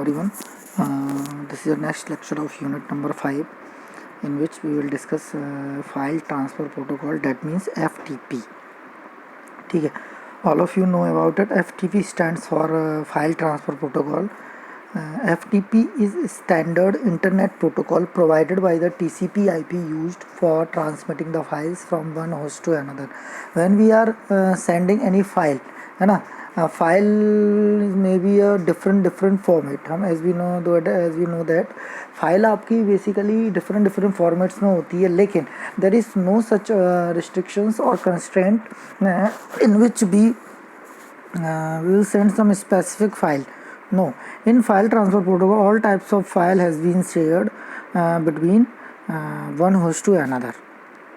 everyone. This is the next lecture of unit number 5, in which we will discuss file transfer protocol, that means FTP. ठीक है, all of you know about it. FTP stands for file transfer protocol. FTP is standard internet protocol provided by the TCP/IP used for transmitting the files from one host to another. When we are sending any file, है ना, file may be a different format. हम as we know that file आपकी basically different formats में होती है, लेकिन there is no such restrictions और constraint in which we will send some specific file. No, in file transfer protocol, all types of file has been shared between one host to another.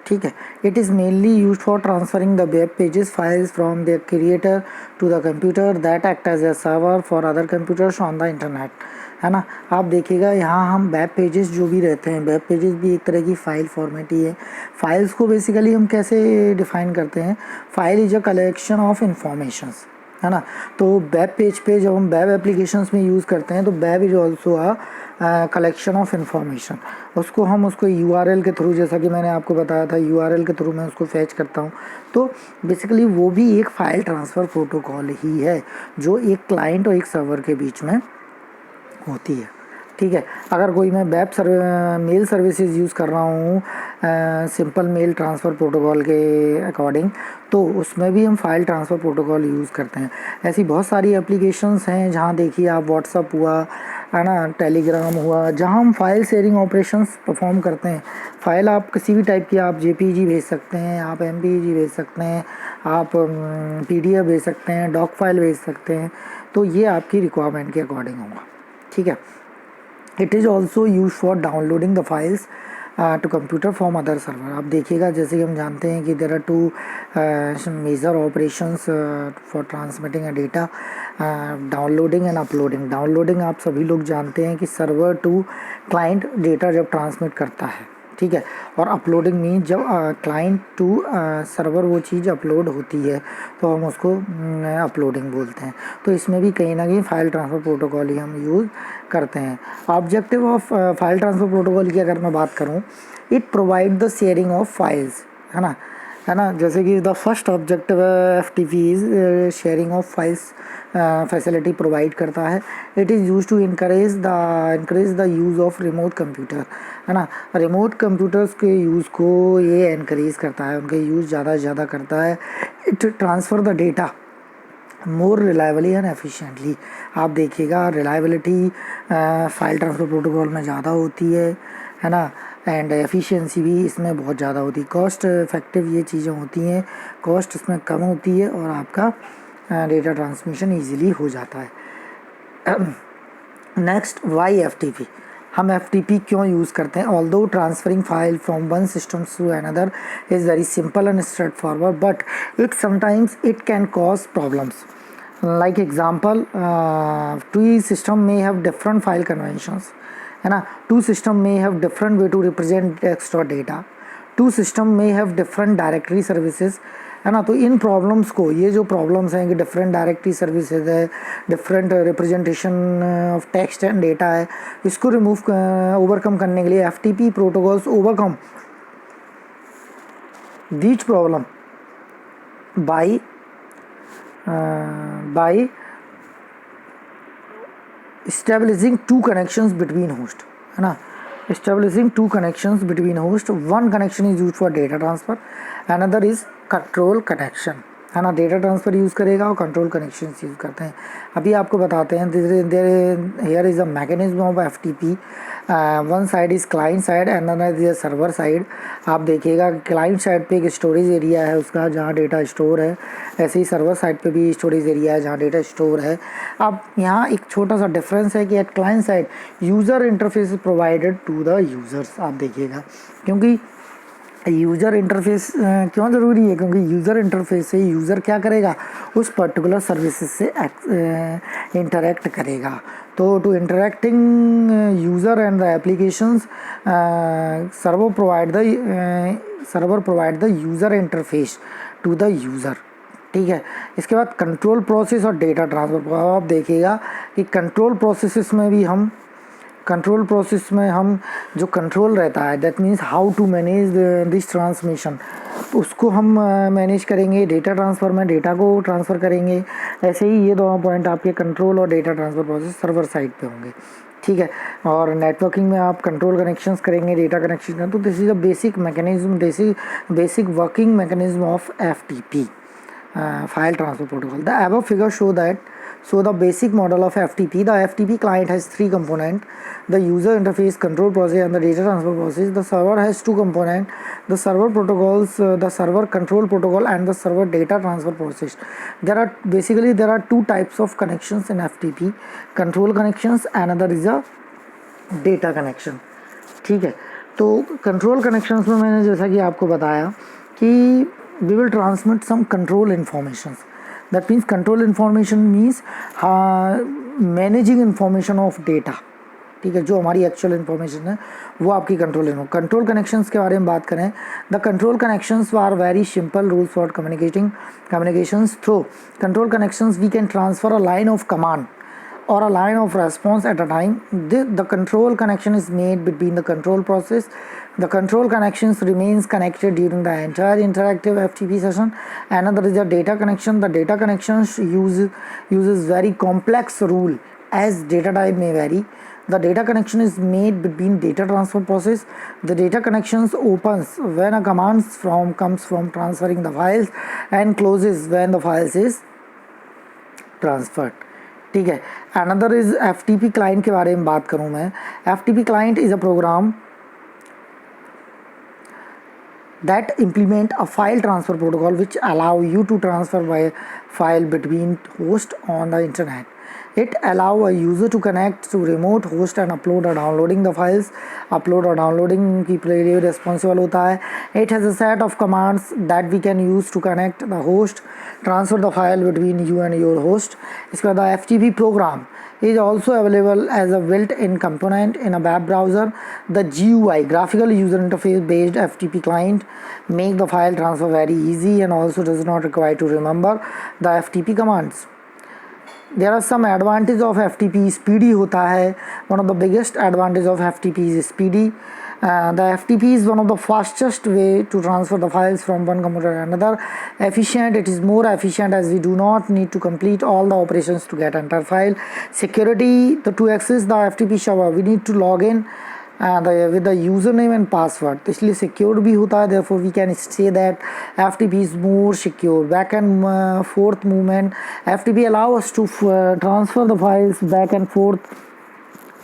ठीक है, it is mainly used for transferring the web pages files from their creator to the computer that act as a server for other computers on the internet. है ना, आप देखिएगा यहाँ हम web pages जो भी रहते हैं, वेब पेजेस भी एक तरह की फ़ाइल फॉर्मेट ही है. फाइल्स को बेसिकली हम कैसे डिफ़ाइन करते हैं? File is a collection of informations, है ना. तो वेब पेज पे जब हम वेब एप्लीकेशंस में यूज़ करते हैं तो web is also a collection of information. उसको यूआरएल के थ्रू, जैसा कि मैंने आपको बताया था, यूआरएल के थ्रू मैं उसको फैच करता हूँ. तो बेसिकली वो भी एक फ़ाइल ट्रांसफ़र प्रोटोकॉल ही है जो एक क्लाइंट और एक सर्वर के बीच में होती है. ठीक है, अगर कोई मैं मेल सर्विसेज यूज़ कर रहा हूँ सिंपल मेल ट्रांसफ़र प्रोटोकॉल के अकॉर्डिंग, तो उसमें भी हम फाइल ट्रांसफ़र प्रोटोकॉल यूज़ करते हैं. ऐसी बहुत सारी एप्लीकेशंस हैं जहाँ देखिए आप व्हाट्सअप हुआ, है ना, टेलीग्राम हुआ, जहाँ हम फाइल शेयरिंग ऑपरेशंस परफॉर्म करते हैं. फ़ाइल आप किसी भी टाइप की, आप जेपीजी भेज सकते हैं, आप एमपीजी भेज सकते हैं, आप पीडीएफ भेज सकते हैं, डॉक फाइल भेज सकते हैं. तो ये आपकी रिक्वायरमेंट के अकॉर्डिंग होगा. ठीक है, it is also use for downloading the files to computer from other server. आप देखिएगा, जैसे कि हम जानते हैं कि there are two major operations for transmitting a data, downloading and uploading. Downloading आप सभी लोग जानते हैं कि सर्वर टू क्लाइंट डेटा जब ट्रांसमिट करता है, ठीक है. और अपलोडिंग मीन जब क्लाइंट टू सर्वर वो चीज़ अपलोड होती है तो हम उसको अपलोडिंग बोलते हैं. तो इसमें भी कहीं ना कहीं फ़ाइल ट्रांसफ़र प्रोटोकॉल ही हम यूज़ करते हैं. Objective of file transfer protocol की अगर मैं बात करूं, it provide the sharing of files, है ना, जैसे कि the first objective FTP is sharing of files facility provide करता है. It is use to encourage the use of remote computer, है ना. रिमोट कंप्यूटर्स के यूज़ को ये इनक्रीज़ करता है, उनके यूज़ ज़्यादा से ज़्यादा करता है. It transfer the data more reliably and efficiently. आप देखिएगा रिलायबिलिटी फाइल ट्रांसफ़र प्रोटोकॉल में ज़्यादा होती है ना, एंड एफिशिएंसी भी इसमें बहुत ज़्यादा होती है. कॉस्ट इफेक्टिव ये चीज़ें होती हैं, कॉस्ट इसमें कम होती है और आपका डेटा ट्रांसमिशन इजीली हो जाता है. Next, why FTP. हम एफटीपी क्यों यूज़ करते हैं? Although transferring file from one system to another is very simple and straight forward, but it sometimes it can cause problems. Like example, two system may have different file conventions, है ना. Two system may have different way to represent text और data. Two system may have different directory services, है ना. तो इन problems को, ये जो problems हैं कि डिफरेंट डायरेक्टरी सर्विसेज है, different representation of text and data है, इसको ओवरकम करने के लिए FTP protocols overcome these problem by establishing two connections between host, है ना. establishing two connections between host. One connection is used for data transfer, another is control connection, है ना. Data transfer use करेगा और control connection use करते हैं. अभी आपको बताते हैं. Here is a mechanism of FTP. One side is client side and another is server side. आप देखिएगा क्लाइंट साइड पे एक स्टोरेज एरिया है उसका, जहाँ डेटा स्टोर है. ऐसे ही सर्वर साइड पे भी स्टोरेज एरिया है जहाँ डेटा स्टोर है. अब यहाँ एक छोटा सा डिफरेंस है कि at client side user interface is provided to the users. आप देखिएगा, क्योंकि यूज़र इंटरफेस क्यों ज़रूरी है? क्योंकि यूज़र इंटरफेस से यूज़र क्या करेगा, उस पर्टिकुलर सर्विसेज से इंटरेक्ट करेगा. तो to interacting user and the applications, server provide the user interface to the user. ठीक है। इसके बाद कंट्रोल प्रोसेस और डेटा ट्रांसफ़र। आप देखिएगा कि कंट्रोल प्रोसेस में हम जो कंट्रोल रहता है, that means how to manage this transmission, उसको हम मैनेज करेंगे। डेटा ट्रांसफ़र में डेटा को ट्रांसफ़र करेंगे। ऐसे ही ये दोनों पॉइंट आपके कंट्रोल और data transfer process server side पे होंगे, ठीक है। और नेटवर्किंग में आप कंट्रोल कनेक्शंस करेंगे, डेटा कनेक्शन करेंगे। तो this is a basic mechanism, basic working mechanism of FTP, file transfer protocol. The above figure show the basic model of FTP. The FTP client has three components: the user interface, control process, and the data transfer process. The server has two components: the server protocols, the server control protocol, and the server data transfer process. There are two types of connections in FTP: control connections, another is a data connection, ठीक है। तो control connections में मैंने जैसा कि आपको बताया कि we will transmit some control informations. That means control information means managing information of data, ठीक है। जो हमारी एक्चुअल इन्फॉर्मेशन है वो आपकी कंट्रोल कनेक्शंस के बारे में बात करें। The control connections are very simple rules for communications. Through control connections we can transfer a line of command or a line of response at a time. The control connection is made between the control process. The control connections remains connected during the entire interactive FTP session. Another is the data connection. The data connections uses very complex rule as data type may vary. The data connection is made between data transfer process. The data connections opens when a comes from transferring the files and closes when the files is transferred, ठीक है। Another is FTP client के बारे में बात करूं मैं। FTP client is a program that implement a file transfer protocol which allow you to transfer by file between host on the internet. It allow a user to connect to remote host and upload or downloading the files. Upload और downloading की लिए responsible होता है। It has a set of commands that we can use to connect the host, transfer the file between you and your host. इसके बाद FTP program is also available as a built-in component in a web browser. The GUI, graphical user interface based FTP client, make the file transfer very easy and also does not require to remember the FTP commands. There are some advantages of FTP. Speedy होता है, one of the biggest advantage of FTP is speedy. The FTP is one of the fastest way to transfer the files from one computer to another. Efficient, it is more efficient as we do not need to complete all the operations to get entire file. Security, to access the FTP server we need to log in with the username and password, तो इसलिए secure भी होता है। therefore we can say that FTP is more secure. Back and forth movement, FTP allow us to transfer the files back and forth.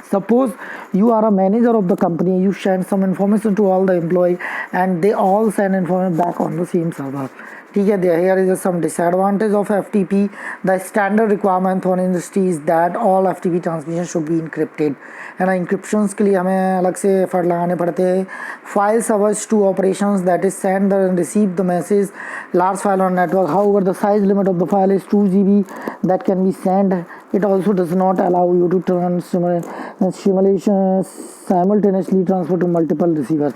Suppose you are a manager of the company, you send some information to all the employee and they all send information back on the same server, ठीक है। Here is some disadvantage of FTP. The standard requirement for industry is that all FTP transmission should be encrypted, है ना। Encryptions के लिए हमें अलग से effort लगाने पड़ते हैं। File servers two operations that is send and receive the message large file on network. However, the size limit of the file is 2 GB that can be sent. It also does not allow you to simultaneously transfer to multiple receivers.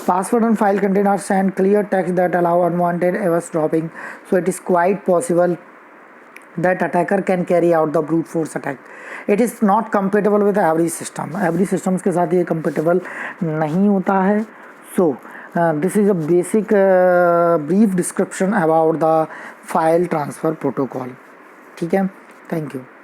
Password and file content are sent clear text that allow unwanted eavesdropping, so it is quite possible that attacker can carry out the brute force attack. It is not compatible with every system. Every systems के साथ ये compatible नहीं होता है. So this is a basic brief description about the file transfer protocol. ठीक है, thank you.